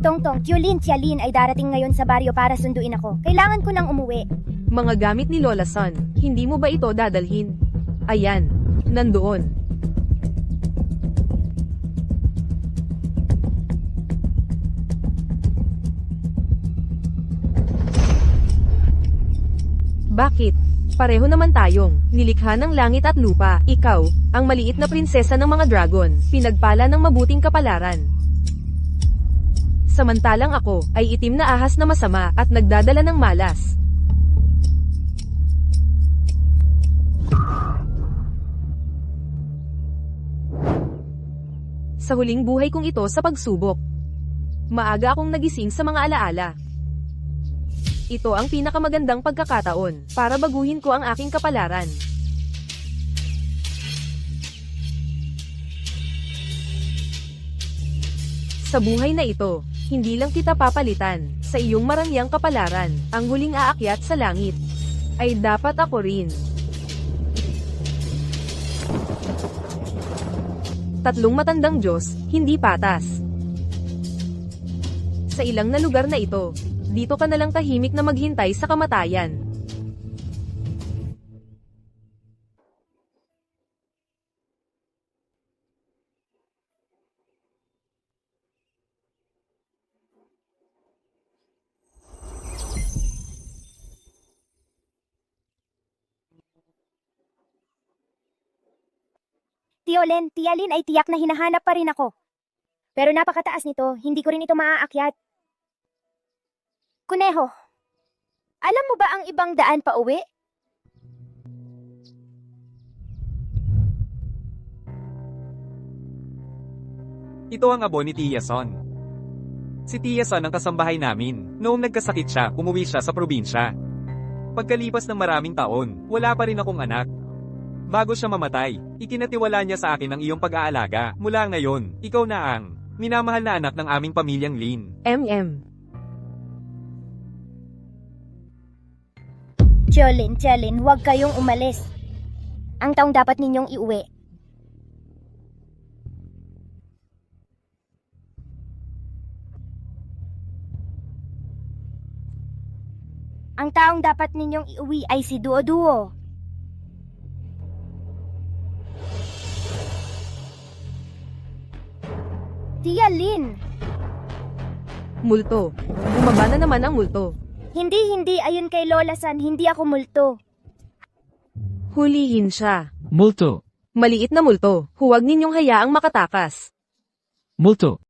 Tongtong, Tialin ay darating ngayon sa baryo para sunduin ako. Kailangan ko nang umuwi. Mga gamit ni Lola Sun, hindi mo ba ito dadalhin? Ayan, nandoon. Bakit? Pareho naman tayong nilikha ng langit at lupa. Ikaw, ang maliit na prinsesa ng mga dragon, pinagpala ng mabuting kapalaran. Samantalang ako ay itim na ahas na masama at nagdadala ng malas. Sa huling buhay kong ito sa pagsubok, maaga akong nagising sa mga alaala. Ito ang pinakamagandang pagkakataon para baguhin ko ang aking kapalaran. Sa buhay na ito, hindi lang kita papalitan sa iyong marangyang kapalaran. Ang huling aakyat sa langit ay dapat ako rin. Tatlong matandang Diyos, hindi patas. Sa ilang na lugar na ito, dito ka na lang tahimik na maghintay sa kamatayan. Tialin ay tiyak na hinahanap pa rin ako. Pero napakataas nito, hindi ko rin ito maaakyat. Kuneho, alam mo ba ang ibang daan pa uwi? Ito ang abo ni Tia Son. Si Tia Son ang kasambahay namin. Noong nagkasakit siya, umuwi siya sa probinsya. Pagkalipas ng maraming taon, wala pa rin akong anak. Bago siya mamatay, ikinatiwala niya sa akin ang iyong pag-aalaga. Mula ngayon, ikaw na ang minamahal na anak ng aming pamilyang Lin. Tialin, huwag kayong umalis. Ang taong dapat ninyong iuwi. Ang taong dapat ninyong iuwi ay si Duo-Duo. Tialin! Multo. Bumaba na naman ang multo. Hindi, ayon kay Lola San, hindi ako multo. Hulihin siya. Multo. Maliit na multo, huwag ninyong hayaang makatakas. Multo.